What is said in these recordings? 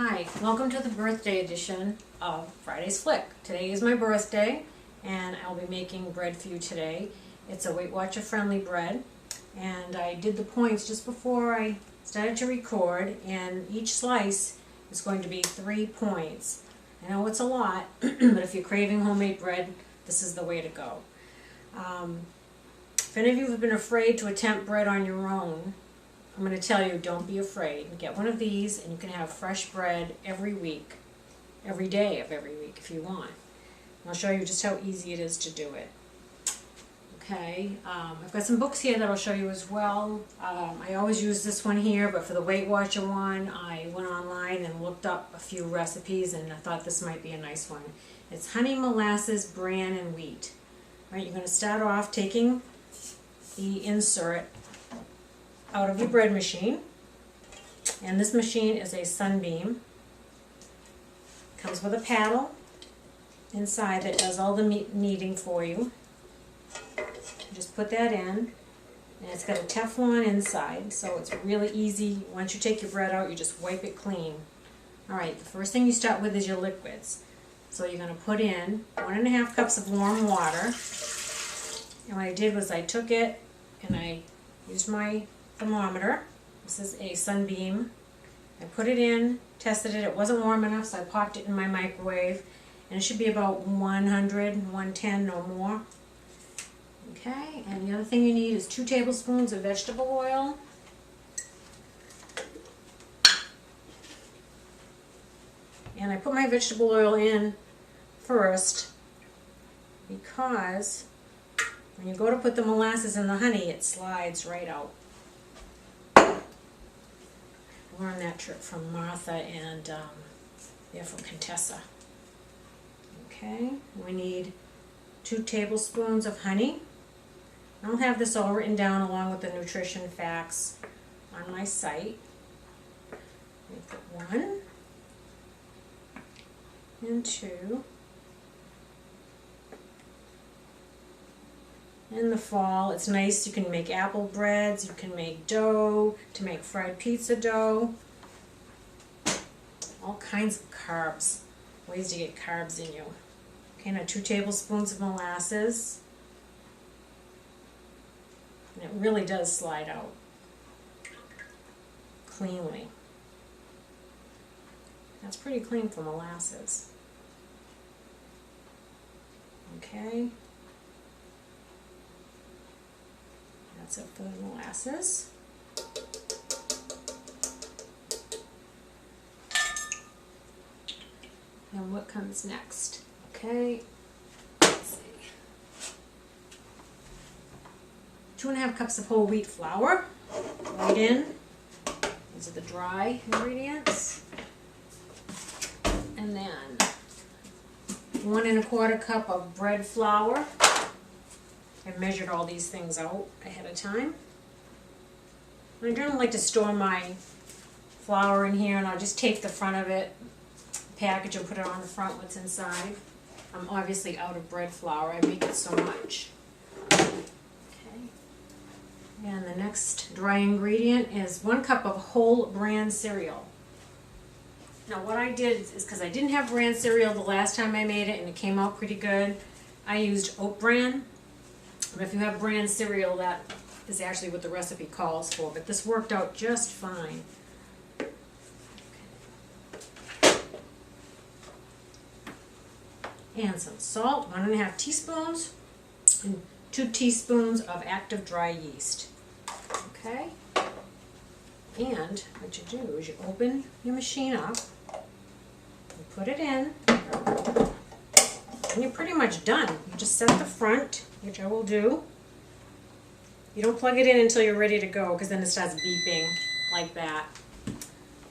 Hi, welcome to the birthday edition of Friday's Flick. Today is my birthday and I'll be making bread for you today. It's a Weight Watcher friendly bread and I did the points just before I started to record, and each slice is going to be 3 points. I know it's a lot, but if you're craving homemade bread, this is the way to go. If any of you have been afraid to attempt bread on your own, I'm going to tell you, don't be afraid. Get one of these and you can have fresh bread every week, every day of every week if you want. And I'll show you just how easy it is to do it. Okay, I've got some books here that I'll show you as well. I always use this one here, but for the Weight Watcher one, I went online and looked up a few recipes and I thought this might be a nice one. It's honey, molasses, bran, and wheat. All right, you're going to start off taking the insert out of your bread machine, and this machine is a Sunbeam. Comes with a paddle inside that does all the kneading for you. Just put that in, and it's got a Teflon inside, so it's really easy. Once you take your bread out, you just wipe it clean. Alright, the first thing you start with is your liquids. So you're going to put in 1.5 cups of warm water, and what I did was I took it and I used my thermometer. This is a Sunbeam. I put it in, tested it. It wasn't warm enough, so I popped it in my microwave, and it should be about 100, 110, no more. Okay, and the other thing you need is 2 tablespoons of vegetable oil. And I put my vegetable oil in first because when you go to put the molasses in the honey, it slides right out. I learned that trick from Martha and they're from Contessa. Okay, we need 2 tablespoons of honey. I'll have this all written down along with the nutrition facts on my site. We put 1 and 2. In the fall, it's nice. You can make apple breads, you can make dough to make fried pizza dough. All kinds of carbs, ways to get carbs in you. Okay, now 2 tablespoons of molasses. And it really does slide out cleanly. That's pretty clean for molasses. Okay. That's it for the molasses. And what comes next? Okay, let's see. 2.5 cups of whole wheat flour, right in. These are the dry ingredients. And then 1.25 cup of bread flour. I measured all these things out ahead of time. I don't like to store my flour in here, and I'll just tape the front of it, package, and put it on the front what's inside. I'm obviously out of bread flour. I make it so much. Okay. And the next dry ingredient is 1 cup of whole bran cereal. Now what I did is, because I didn't have bran cereal the last time I made it and it came out pretty good, I used oat bran. But if you have bran cereal, that is actually what the recipe calls for. But this worked out just fine. Okay. And some salt, 1.5 teaspoons, and 2 teaspoons of active dry yeast. Okay? And what you do is you open your machine up, you put it in, and you're pretty much done. You just set the front, which I will do. You don't plug it in until you're ready to go, because then it starts beeping like that.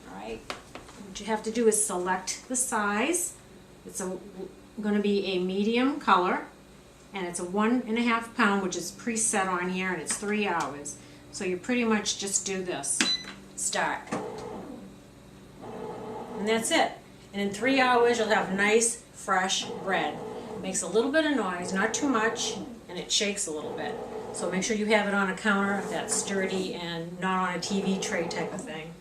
Alright, what you have to do is select the size. It's going to be a medium color, and it's a 1.5 pound, which is preset on here, and it's 3 hours. So you pretty much just do this. Start. And that's it. And in 3 hours you'll have nice, fresh bread. It makes a little bit of noise, not too much, and it shakes a little bit. So make sure you have it on a counter that's sturdy and not on a TV tray type of thing.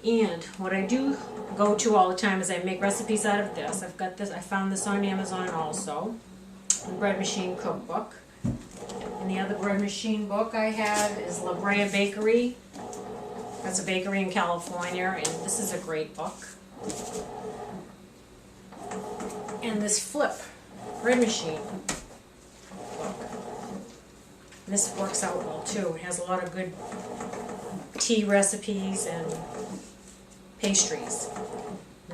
And what I do go to all the time is I make recipes out of this. I've got this, I found this on Amazon also, the Bread Machine Cookbook. And the other bread machine book I have is La Brea Bakery. That's a bakery in California, and this is a great book. And this Flip bread machine book. This works out well too. It has a lot of good tea recipes and pastries.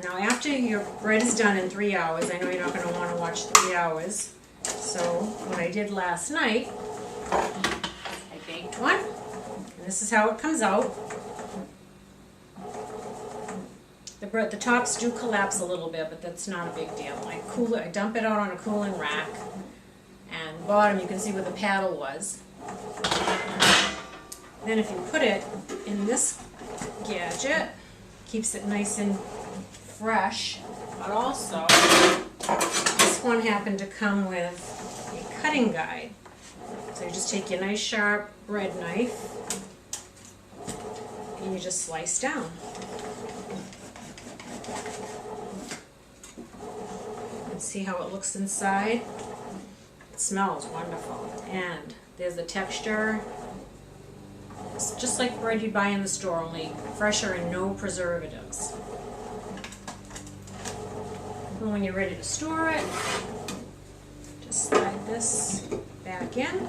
Now after your bread is done in 3 hours, I know you're not going to want to watch 3 hours, so what I did last night, I baked one, and this is how it comes out. The tops do collapse a little bit, but that's not a big deal. I dump it out on a cooling rack, and the bottom you can see where the paddle was. Then if you put it in this gadget, keeps it nice and fresh, but also this one happened to come with a cutting guide. So you just take your nice sharp bread knife and you just slice down. And see how it looks inside? It smells wonderful. And there's the texture. It's just like bread you'd buy in the store, only fresher and no preservatives. And when you're ready to store it, just slide this back in.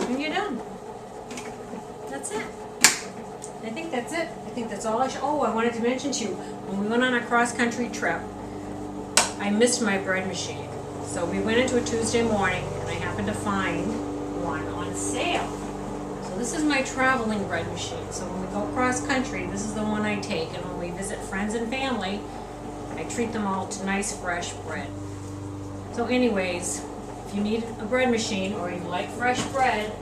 And you're done. That's it. I think that's it. I think that's all I wanted to mention to you. When we went on a cross-country trip, I missed my bread machine. So we went into a Tuesday morning, and I happened to find one on sale. So this is my traveling bread machine. So when we go cross-country, this is the one I take. And when we visit friends and family, I treat them all to nice, fresh bread. So anyways, if you need a bread machine or you like fresh bread,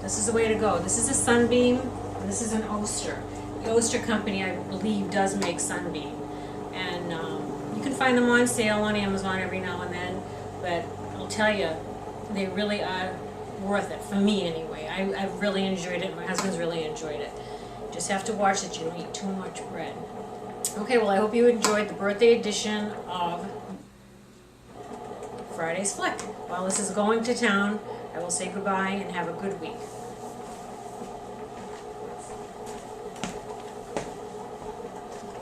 this is the way to go. This is a Sunbeam, and this is an Oster. The Oster company, I believe, does make Sunbeam. And you can find them on sale on Amazon every now and then, but I'll tell you, they really are worth it, for me anyway. I've really enjoyed it. My husband's really enjoyed it. Just have to watch that you don't eat too much bread. Okay, well, I hope you enjoyed the birthday edition of Friday's Flick. While this is going to town, I will say goodbye and have a good week.